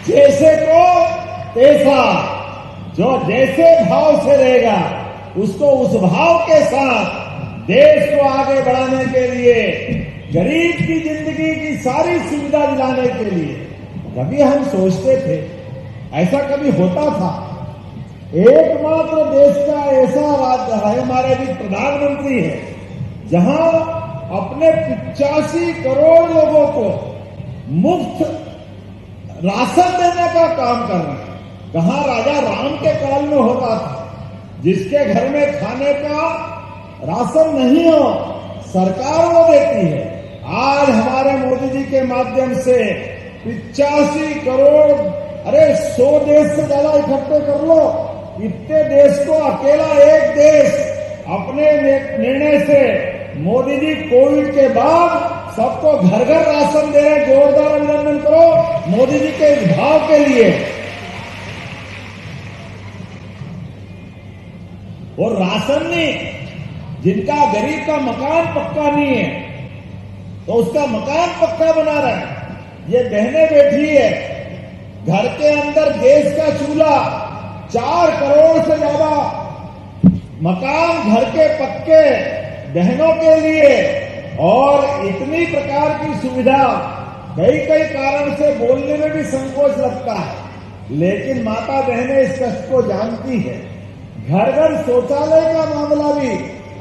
जैसे को तैसा, जो जैसे भाव से रहेगा उसको उस भाव के साथ देश को आगे बढ़ाने के लिए, गरीब की जिंदगी की सारी सुविधा दिलाने के लिए कभी हम सोचते थे? ऐसा कभी होता था? एकमात्र देश का ऐसा राज्य है, हमारे भी प्रधानमंत्री है, जहां अपने 85 करोड़ लोगों को मुफ्त राशन देने का काम कर रहे हैं। कहां राजा राम के काल में होता था, जिसके घर में खाने का राशन नहीं हो सरकार वो देती है। आज हमारे मोदी जी के माध्यम से 85 करोड़, अरे 100 देश से ज्यादा इकट्ठे कर लो, इतने देश को अकेला एक देश अपने निर्णय से मोदी जी कोविड के बाद सबको घर घर राशन दे रहे। जोरदार अभिनंदन करो मोदी जी के इस भाव के लिए। और राशन नहीं, जिनका गरीब का मकान पक्का नहीं है तो उसका मकान पक्का बना रहा है। ये बहनें बैठी है, घर के अंदर गैस का चूल्हा, 4 करोड़ से ज्यादा मकान घर के पक्के बहनों के लिए, और इतनी प्रकार की सुविधा। कई कारण से बोलने में भी संकोच लगता है, लेकिन माता बहनें इस कष्ट को जानती है। घर घर शौचालय का मामला भी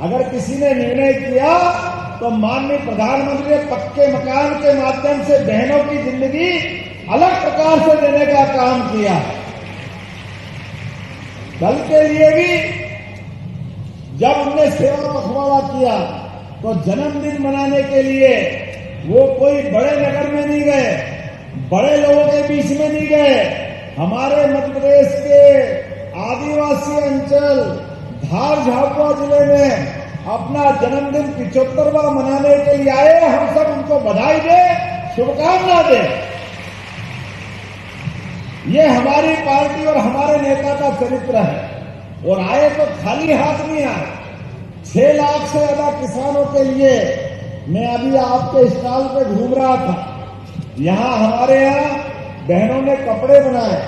अगर किसी ने निर्णय किया तो माननीय प्रधानमंत्री ने पक्के मकान के माध्यम से बहनों की जिंदगी अलग प्रकार से देने का काम किया। कल के लिए भी जब हमने सेवा पखवाड़ा किया तो जन्मदिन मनाने के लिए वो कोई बड़े नगर में नहीं गए, बड़े लोगों के बीच में नहीं गए। हमारे मध्य प्रदेश के आदिवासी अंचल धार झाबुआ जिले में अपना जन्मदिन 75वां मनाने के लिए आए। हम सब उनको बधाई दे, शुभकामना दे। ये हमारी पार्टी और हमारे नेता का चरित्र है। और आए तो खाली हाथ नहीं आए। 6 लाख से ज्यादा किसानों के लिए मैं अभी आपके स्टॉल पे घूम रहा था। यहां हमारे यहां बहनों ने कपड़े बनाए।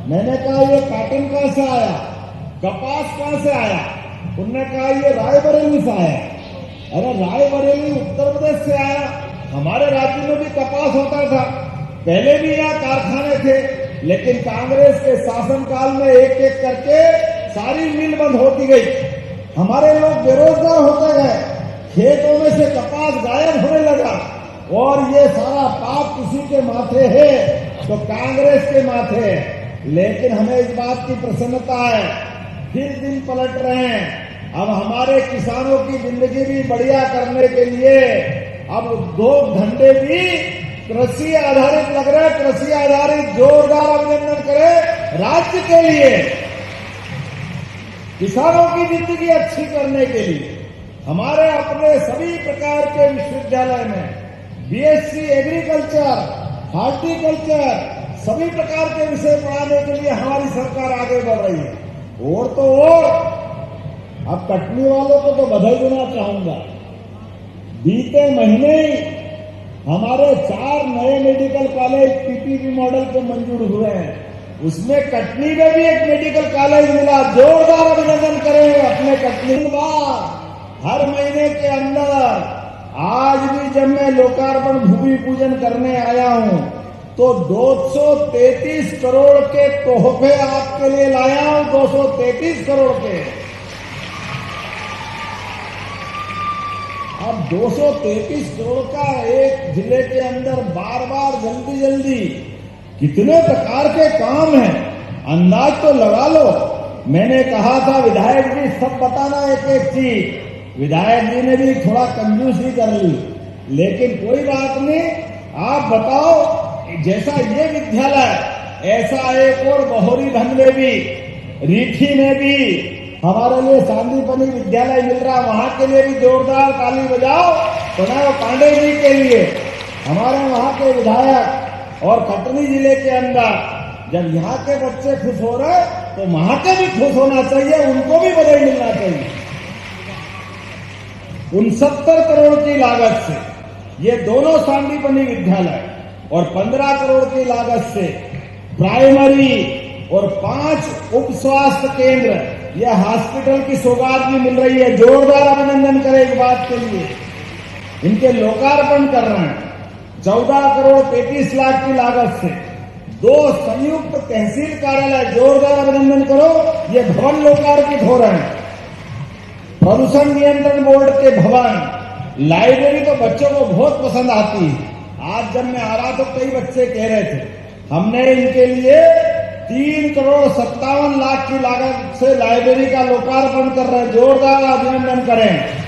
मैंने कहा ये कॉटन कहां से आया, कपास कहां से आया? उन्होंने कहा ये रायबरेली से आया। अरे रायबरेली उत्तर प्रदेश से आया? हमारे राज्य में भी कपास होता था, पहले भी यहाँ कारखाने थे, लेकिन कांग्रेस के शासनकाल में एक एक करके सारी मिल बंद होती गई। हमारे लोग बेरोजगार होते गए, खेतों में से कपास गायब होने लगा। और ये सारा पाप किसी के माथे है तो कांग्रेस के माथे है। लेकिन हमें इस बात की प्रसन्नता है, फिर दिन पलट रहे हैं। अब हमारे किसानों की जिंदगी भी बढ़िया करने के लिए अब उद्योग धंधे भी कृषि आधारित लग रहे हैं। कृषि आधारित जोरदार अभिनंदन करें राज्य के लिए, किसानों की जिंदगी अच्छी करने के लिए। हमारे अपने सभी प्रकार के विश्वविद्यालय में बीएससी एग्रीकल्चर, हॉर्टिकल्चर, सभी प्रकार के विषय पढ़ाने के लिए हमारी सरकार आगे बढ़ रही है। और तो और अब कटनी वालों को तो बधाई देना चाहूंगा। बीते महीने ही हमारे 4 नए मेडिकल कॉलेज पीपीपी मॉडल के मंजूर हुए हैं। उसमें कटनी में भी एक मेडिकल कॉलेज मिला। जोरदार अभिनंदन करें अपने कटनी। हर महीने के अंदर आज भी जब मैं लोकार्पण भूमि पूजन करने आया हूं तो 233 करोड़ के तोहफे आपके लिए लाया हूं। 233 करोड़ के। अब 233 करोड़ का एक जिले के अंदर बार बार जल्दी जल्दी कितने प्रकार के काम हैं, अंदाज तो लगा लो। मैंने कहा था विधायक जी सब बताना एक एक चीज। विधायक जी ने भी थोड़ा कंजूसी कर ली, लेकिन कोई बात नहीं। आप बताओ, जैसा ये विद्यालय ऐसा एक और बहोरीधन में भी, रीठी में भी हमारे लिए सांदीपनी विद्यालय मिल रहा। वहां के लिए भी जोरदार ताली बजाओ प्रणव पांडे जी के लिए, हमारे वहां के विधायक। और कटनी जिले के अंदर जब यहाँ के बच्चे खुश हो रहे तो वहां के भी खुश होना चाहिए, उनको भी बधाई मिलना चाहिए। 69 करोड़ की लागत से ये दोनों सांदीपनी विद्यालय और 15 करोड़ की लागत से प्राइमरी और 5 उप स्वास्थ्य केंद्र, यह हॉस्पिटल की सौगात भी मिल रही है। जोरदार अभिनंदन करें इस बात के लिए। इनके लोकार्पण कर रहे हैं 14 करोड़ 33 लाख की लागत से। 2 संयुक्त तहसील कार्यालय, जोरदार अभिनंदन करो, ये भवन लोकार्पित हो रहे हैं। प्रदूषण नियंत्रण बोर्ड के भवन, लाइब्रेरी तो बच्चों को बहुत पसंद आती है। आज जब मैं आ रहा तो कई बच्चे कह रहे थे, हमने इनके लिए 3 करोड़ 57 लाख की लागत से लाइब्रेरी का लोकार्पण कर रहे हैं। जोरदार अभिनंदन करें।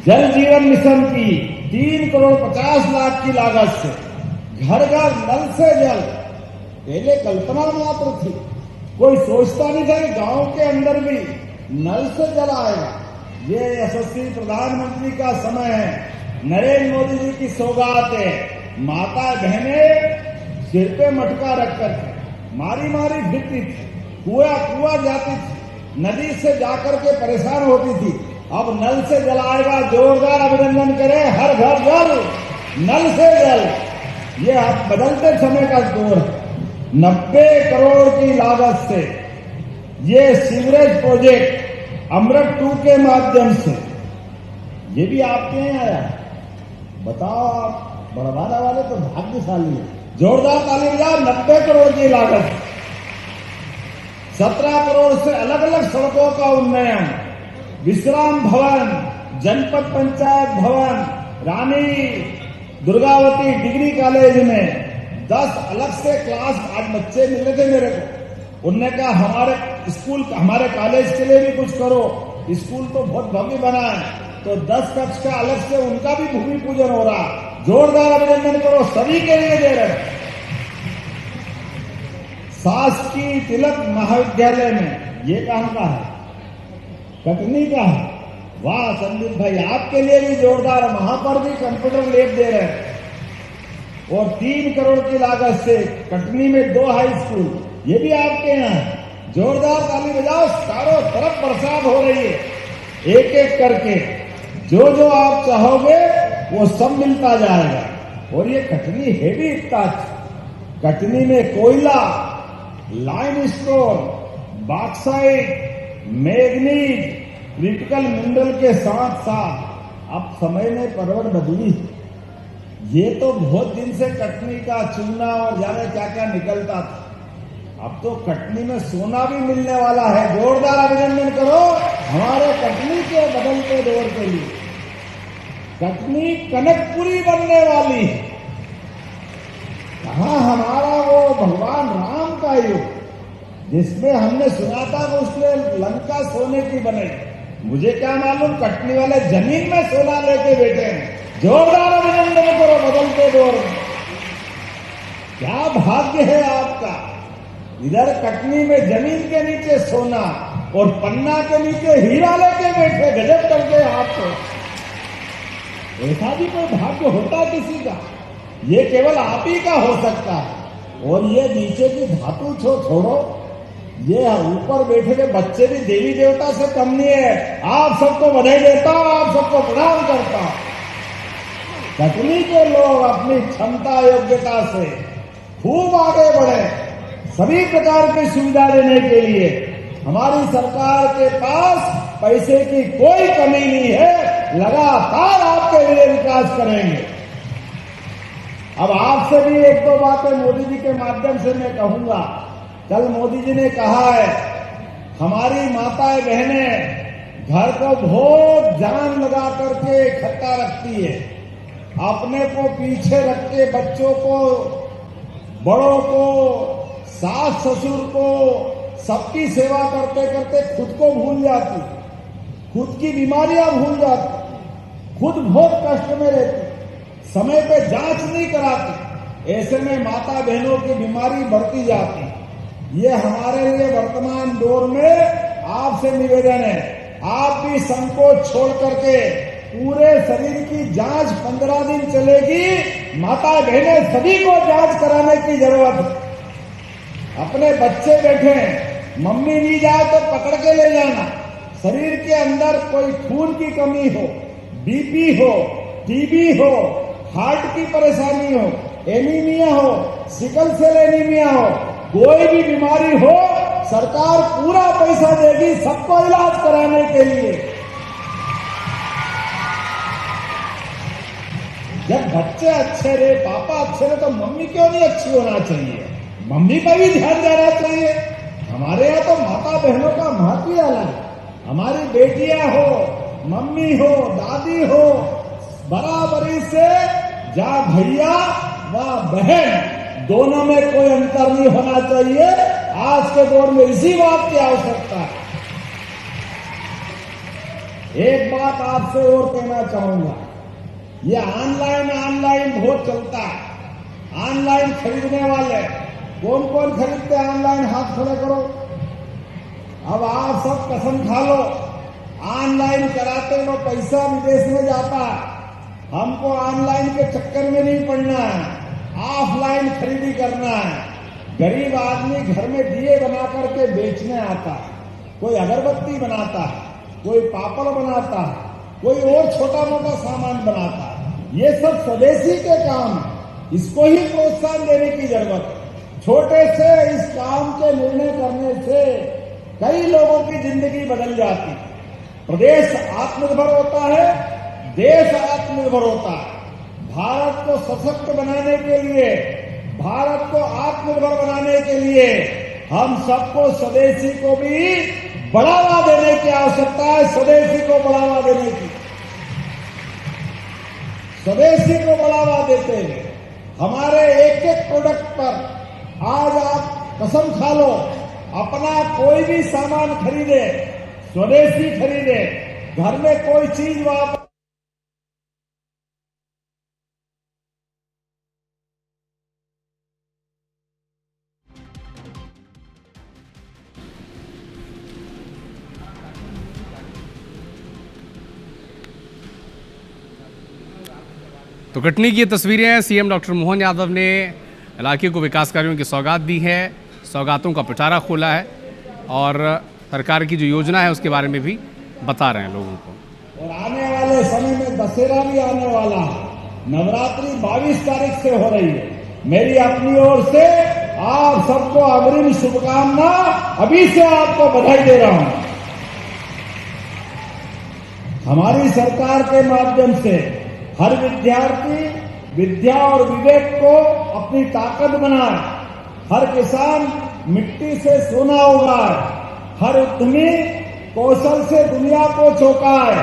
जल जीवन मिशन की 3 करोड़ 50 लाख की लागत से घर घर नल से जल, पहले कल्पना मात्र थी, कोई सोचता नहीं था कि गांव के अंदर भी नल से जल आएगा। ये यशस्वी प्रधानमंत्री का समय है, नरेंद्र मोदी जी की सौगात है। माता बहनें सिर पे मटका रखकर मारी मारी फिरती थी, कुआ जाती थी, नदी से जाकर के परेशान होती थी। अब नल से जल आएगा। जोरदार अभिनंदन करें। हर घर जल, नल से जल, ये अब बदलते समय का दौर है। 90 करोड़ की लागत से ये सीवरेज प्रोजेक्ट अमृत 2 के माध्यम से, ये भी आपके यहाँ आया। बताओ, आप बड़वाला वाले तो भाग्यशाली है। जोरदार ताली बजाओ। 90 करोड़ की लागत, 17 करोड़ से अलग अलग सड़कों का उन्नयन, विश्राम भवन, जनपद पंचायत भवन, रानी दुर्गावती डिग्री कॉलेज में 10 अलग से क्लास। आज बच्चे मिले थे मेरे को, उनने कहा हमारे स्कूल, हमारे कॉलेज के लिए भी कुछ करो। स्कूल तो बहुत भव्य बना है, तो 10 कक्ष का अलग से उनका भी भूमि पूजन हो रहा। जोरदार अभिनंदन करो, सभी के लिए दे रहे। शासकीय तिलक महाविद्यालय में, ये कहां का है? कटनी का है। वाह संदीप भाई, आपके लिए भी जोरदार, वहां पर भी कंप्यूटर लैब दे रहे हैं। और 3 करोड़ की लागत से कटनी में 2 हाई स्कूल, ये भी आपके यहाँ है। जोरदार ताली बजाओ। चारों तरफ बरसात हो रही है, एक एक करके जो जो आप चाहोगे वो सब मिलता जाएगा। और ये कटनी है भी इतना अच्छा। कटनी में कोयला, limestone, bauxite, manganese, critical mineral के साथ साथ अब समय में परवड़ बदली। ये तो बहुत दिन से कटनी का चूना और जाने क्या क्या निकलता था, अब तो कटनी में सोना भी मिलने वाला है। जोरदार अभिनंदन करो हमारे कटनी के बदलते दौर के लिए। कटनी कनकपुरी बनने वाली है। कहाँ हमारा वो भगवान राम का युग, जिसमें हमने सुना था कि उसने लंका सोने की बनाई। मुझे क्या मालूम, कटनी वाले जमीन में सोना लेके बैठे हैं। जोरदार अभिनंदन करो बदलते दौर में। क्या भाग्य है आपका। इधर कटनी में जमीन के नीचे सोना और पन्ना के नीचे हीरा लेके बैठे, गजब करके आपको। ऐसा भी कोई भाग्य होता किसी का? ये केवल आप ही का हो सकता है। और ये नीचे की धातु छोड़ो, ये ऊपर बैठे हुए बच्चे भी देवी देवता से कम नहीं है। आप सबको बधाई देता हूं, आप सबको प्रणाम करता हूं। कटनी के लोग अपनी क्षमता योग्यता से खूब आगे बढ़े। सभी प्रकार की सुविधा देने के लिए हमारी सरकार के पास पैसे की कोई कमी नहीं है। लगातार आपके लिए विकास करेंगे। अब आपसे भी 1-2 बातें मोदी जी के माध्यम से मैं कहूंगा। कल मोदी जी ने कहा है, हमारी माताएं बहनें घर को बहुत जान लगा करके इकट्ठा रखती है। अपने को पीछे रख के बच्चों को, बड़ों को, सास ससुर को, सबकी सेवा करते करते खुद को भूल जाती, खुद की बीमारियां भूल जाती, खुद बहुत कष्ट में रहती, समय पे जांच नहीं कराती। ऐसे में माता बहनों की बीमारी बढ़ती जाती। ये हमारे लिए वर्तमान दौर में आपसे निवेदन है, आप भी संकोच छोड़ करके पूरे शरीर की जांच 15 दिन चलेगी। माता बहनें सभी को जांच कराने की जरूरत है। अपने बच्चे बैठे, मम्मी नहीं जाए तो पकड़ के ले जाना। शरीर के अंदर कोई खून की कमी हो, बीपी हो, टीबी हो, हार्ट की परेशानी हो, एनीमिया हो, सिकल सेल एनीमिया हो, कोई भी बीमारी हो, सरकार पूरा पैसा देगी सबको इलाज कराने के लिए। जब बच्चे अच्छे रहे, पापा अच्छे रहे, तो मम्मी क्यों नहीं अच्छी होना चाहिए? मम्मी का भी ध्यान देना चाहिए। हमारे यहाँ तो माता बहनों का महत्व ही अलग है। हमारी बेटियां हो, मम्मी हो, दादी हो, बराबरी से जा भैया व बहन, दोनों में कोई अंतर नहीं होना चाहिए। आज के दौर में इसी बात की आवश्यकता है। एक बात आपसे और कहना चाहूंगा, ये ऑनलाइन बहुत चलता है। ऑनलाइन खरीदने वाले कौन कौन खरीदते हैं ऑनलाइन? हाथ खड़े करो। अब आप सब कसम खा लो, ऑनलाइन कराते हो पैसा विदेश में जाता है। हमको ऑनलाइन के चक्कर में नहीं पड़ना है, ऑफलाइन खरीदी करना है। गरीब आदमी घर में दिए बना करके बेचने आता है, कोई अगरबत्ती बनाता है, कोई पापड़ बनाता है, कोई और छोटा मोटा सामान बनाता है। ये सब स्वदेशी के काम है, इसको ही प्रोत्साहन देने की जरूरत है। छोटे से इस काम के निर्णय करने से कई लोगों की जिंदगी बदल जाती है। प्रदेश आत्मनिर्भर होता है, देश आत्मनिर्भर होता है। भारत को सशक्त बनाने के लिए, भारत को आत्मनिर्भर बनाने के लिए हम सबको स्वदेशी को भी बढ़ावा देने की आवश्यकता है। स्वदेशी को बढ़ावा देने की, स्वदेशी को बढ़ावा देते हैं। हमारे एक एक प्रोडक्ट पर आज आप कसम खा लो, अपना कोई भी सामान खरीदे, स्वदेशी खरीदे, घर में कोई चीज वापस तो कटनी की ये तस्वीरें हैं। सीएम डॉक्टर मोहन यादव ने इलाके को विकास कार्यों की सौगात दी है, सौगातों का पिटारा खोला है और सरकार की जो योजना है उसके बारे में भी बता रहे हैं लोगों को। और आने वाले समय में दशहरा भी आने वाला है। नवरात्रि 22 तारीख से हो रही है। मेरी अपनी ओर से आप सबको अग्रिम शुभकामना, अभी से आपको बधाई दे रहा हूं। हमारी सरकार के माध्यम से हर विद्यार्थी विद्या और विवेक को अपनी ताकत बनाए, हर किसान मिट्टी से सोना उगाए, हर उद्यमी कौशल से दुनिया को चौंकाए।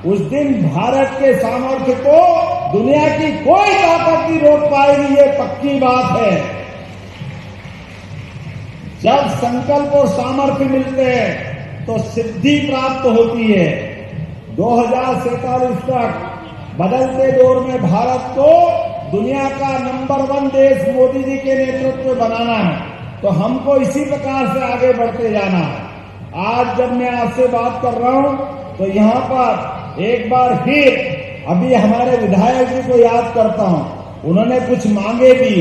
उस दिन भारत के सामर्थ्य को दुनिया की कोई ताकत नहीं रोक पाएगी, ये पक्की बात है। जब संकल्प और सामर्थ्य मिलते हैं तो सिद्धि प्राप्त होती है। 2047 तक बदलते दौर में भारत को दुनिया का नंबर 1 देश मोदी जी के नेतृत्व में बनाना है, तो हमको इसी प्रकार से आगे बढ़ते जाना है। आज जब मैं आपसे बात कर रहा हूं तो यहां पर एक बार फिर अभी हमारे विधायक जी को याद करता हूं। उन्होंने कुछ मांगे भी।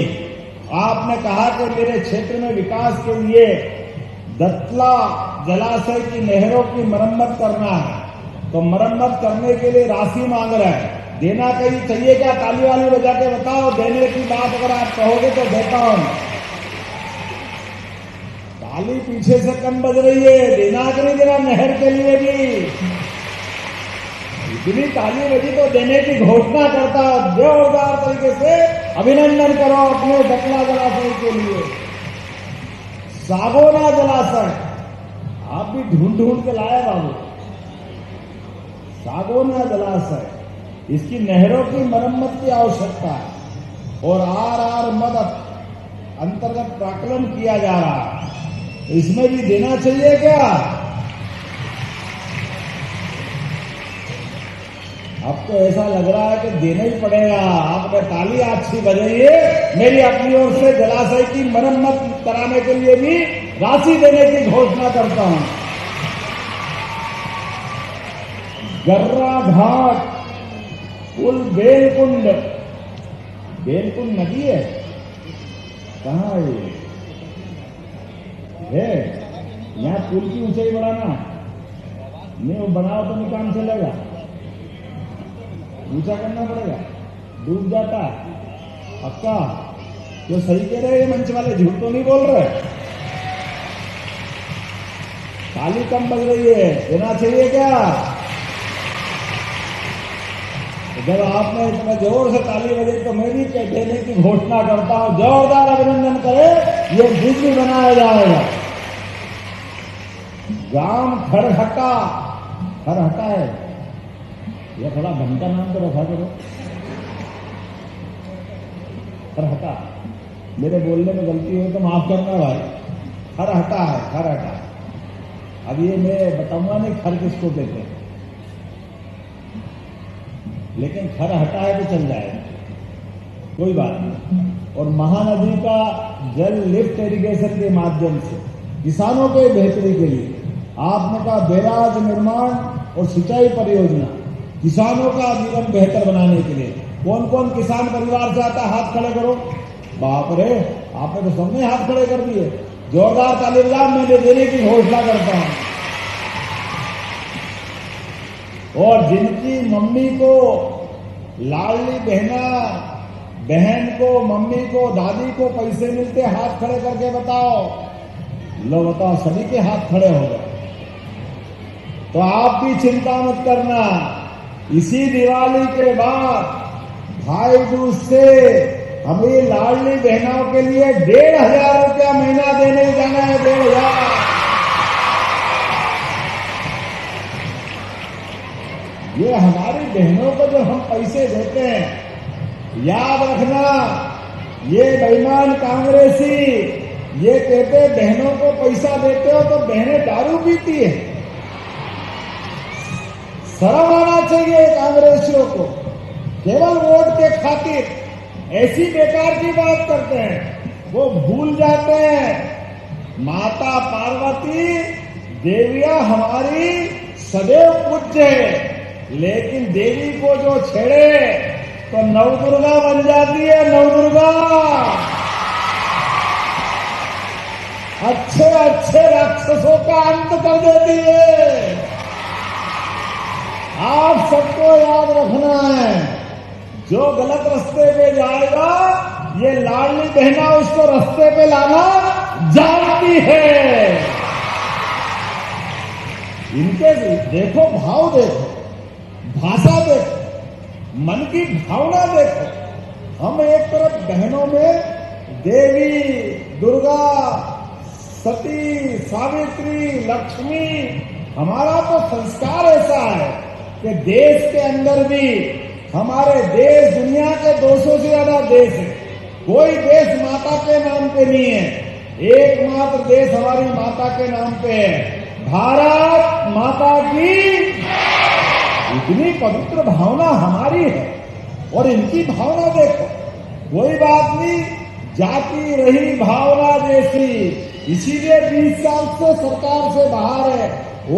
आपने कहा कि मेरे क्षेत्र में विकास के लिए दत्ला जलाशय की नहरों की मरम्मत करना है, तो मरम्मत करने के लिए राशि मांग रहे हैं। देना कहीं चाहिए क्या? ताली वाली बजा के बताओ। देने की बात अगर आप कहोगे तो देता हूं। ताली पीछे से कम बज रही है। देना कि नहीं देना नहर के लिए भी? इतनी ताली बजी तो देने की घोषणा करता हूं। जोरदार तरीके से अभिनंदन करो अपने दत्ला जलाशय के लिए। सागोना जलाशय आप भी ढूंढ ढूंढ के लाए बाबू। सागोना जलाशय, इसकी नहरों की मरम्मत की आवश्यकता है और आर मदद अंतर्गत प्राकलन किया जा रहा है। इसमें भी देना चाहिए क्या? अब तो ऐसा लग रहा है कि देना ही पड़ेगा। आपने ताली अच्छी बजाइए। मेरी अपनी ओर से जलाशय की मरम्मत कराने के लिए भी राशि देने की घोषणा करता हूं। गर्रा घाट पुल बेलकुंड, बेलकुंड नदी है कहाँ है? यहाँ पुल की ऊंचाई बढ़ाना नहीं, वो बनाओ तो नहीं काम चलेगा। ऊंचा करना पड़ेगा, डूब जाता है। पक्का? जो सही कह रहे हैं मंच वाले, झूठ तो नहीं बोल रहे? ताली कम बज रही है, देना चाहिए क्या? तो जब आपने इतना जोर से ताली बजी तो मैं भी देने की घोषणा करता हूं, जोरदार अभिनंदन करें, ये बिजली बनाया जाएगा। गांव खरहटा, खरहटा है, ये थोड़ा ढंग का नाम तो रखा करो, खरहटा। मेरे बोलने में गलती हो तो माफ करना भाई, खरहटा है, खरहटा। अब ये मैं बताऊंगा नहीं खर किसको कहते हैं, लेकिन खरहटा है तो चल जाएगा, कोई बात नहीं। और महानदी का जल लिफ्ट इरिगेशन के माध्यम से किसानों के बेहतरी के लिए आपने कहा बैराज निर्माण और सिंचाई परियोजना, किसानों का जीवन बेहतर बनाने के लिए कौन कौन किसान परिवार से आता है, हाथ खड़े करो। बाप रे, आपने तो सबने हाथ खड़े कर दिए। जोरदार ताली बजाओ, मैं देने की घोषणा करता हूं। और जिनकी मम्मी को, लाडली बहन को, मम्मी को, दादी को पैसे मिलते, हाथ खड़े करके बताओ। लो बताओ, सभी के हाथ खड़े हो गए। तो आप भी चिंता मत करना, इसी दिवाली के बाद भाई दूज से हमें लाडली बहनों के लिए 1,500 रुपया महीना देने जाना है, 1,500। ये हमारी बहनों को जो हम पैसे देते हैं, याद रखना, ये बेईमान कांग्रेसी ये कहते बहनों को पैसा देते हो तो बहनें दारू पीती है। शर्म आना चाहिए कांग्रेसियों को, केवल वोट के खातिर ऐसी बेकार की बात करते हैं। वो भूल जाते हैं माता पार्वती देवियां हमारी सदैव पूज्य है, लेकिन देवी को जो छेड़े तो नवदुर्गा बन जाती है, नवदुर्गा। अच्छे अच्छे राक्षसों का अंत कर देती है। आप सबको याद रखना है, जो गलत रास्ते पे जाएगा ये लाडली बहना उसको रास्ते पे लाना जानती है। इनके देखो भाव, देखो भाषा, देखो मन की भावना, देखो। हम एक तरफ बहनों में देवी, दुर्गा, सती, सावित्री, लक्ष्मी, हमारा तो संस्कार ऐसा है कि देश के अंदर भी हमारे देश दुनिया के 200 से ज्यादा देश है, कोई देश माता के नाम पे नहीं है। एकमात्र देश हमारी माता के नाम पे है, भारत माता की। इतनी पवित्र भावना हमारी है और इनकी भावना देखो, कोई बात नहीं, जाती रही भावना जैसी। इसीलिए 20 साल से सरकार से बाहर है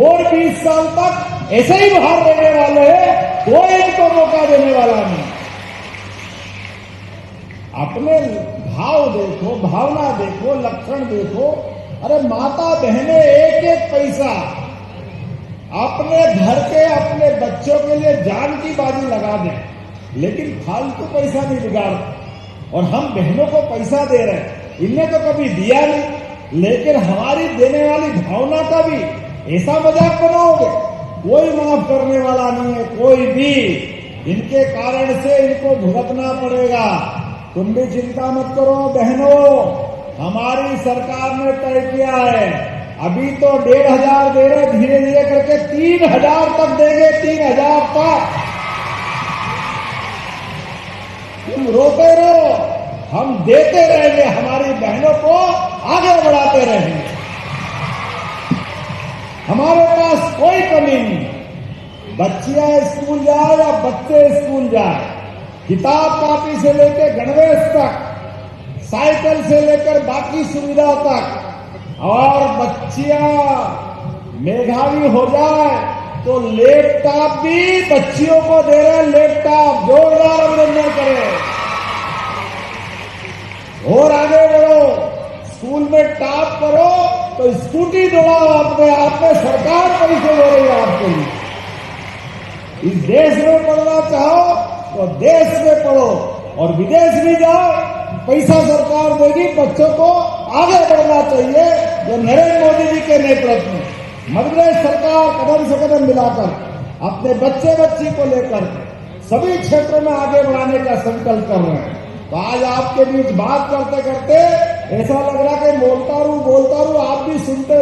और 20 साल तक ऐसे ही बाहर रहने वाले हैं, कोई इनको मौका देने वाला नहीं। अपने भाव देखो, भावना देखो, लक्षण देखो। अरे माता बहने एक एक पैसा अपने घर के, अपने बच्चों के लिए जान की बाजी लगा दें, लेकिन फालतू पैसा नहीं बिगाड़। और हम बहनों को पैसा दे रहे हैं, इनने तो कभी दिया नहीं, लेकिन हमारी देने वाली भावना का भी ऐसा मजाक बनाओगे, कोई माफ करने वाला नहीं है, कोई भी। इनके कारण से इनको भुगतना पड़ेगा। तुम भी चिंता मत करो बहनों, हमारी सरकार ने तय किया है, अभी तो 1,500 दे रहे, धीरे धीरे करके 3,000 तक देंगे, 3,000 तक। तुम रोते रहो, हम देते रहेंगे, हमारी बहनों को आगे बढ़ाते रहेंगे। हमारे पास कोई कमी नहीं, बच्चियां स्कूल जाए या बच्चे स्कूल जाए, किताब कॉपी से लेकर गणवेश तक, साइकिल से लेकर बाकी सुविधा तक। और बच्चियां मेधावी हो जाए तो लैपटॉप भी बच्चियों को दे रहे हैं, लैपटॉप। जोरदार अभिनंदन करें और आगे बढ़ो, स्कूल में टॉप करो तो स्कूटी दौड़ाओ, अपने आप में सरकार पैसे दे रही है आपके लिए। इस देश में पढ़ना चाहो तो देश में पढ़ो, और विदेश भी जाओ, पैसा सरकार देगी, बच्चों को आगे बढ़ना चाहिए। जो नरेंद्र मोदी जी के नेतृत्व में मध्य प्रदेश सरकार कदम से कदम मिलाकर अपने बच्चे बच्ची को लेकर सभी क्षेत्रों में आगे बढ़ाने का संकल्प कर रहे हैं। तो आज आपके बीच बात करते करते ऐसा लग रहा कि बोलता रहूं, आप भी सुनते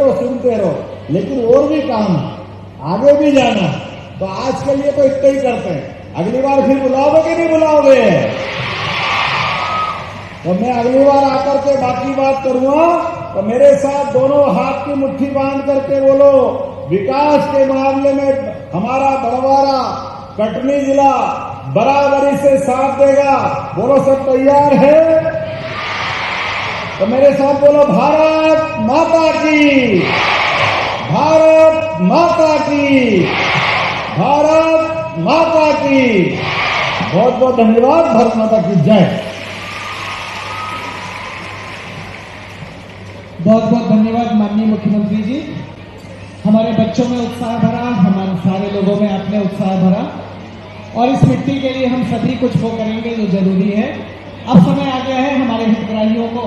रहो, लेकिन और भी काम है, आगे भी जाना है। तो आज के लिए तो इतना ही करते हैं, अगली बार फिर बुलाओगे कि नहीं बुलाओगे? तो मैं अगली बार आकर के बाकी बात करूंगा। तो मेरे साथ दोनों हाथ की मुट्ठी बांध करके बोलो, विकास के मामले में हमारा बड़वारा कटनी जिला बराबरी से साथ देगा। बोलो, सब तैयार है? तो मेरे साथ बोलो, भारत माता की, भारत माता की, भारत माता की। बहुत बहुत धन्यवाद। भारत माता की जय। बहुत बहुत धन्यवाद माननीय मुख्यमंत्री जी। हमारे बच्चों में उत्साह भरा, हमारे सारे लोगों में आपने उत्साह भरा, और इस मिट्टी के लिए हम सभी कुछ वो करेंगे जो जरूरी है। अब समय आ गया है हमारे हितग्राहियों को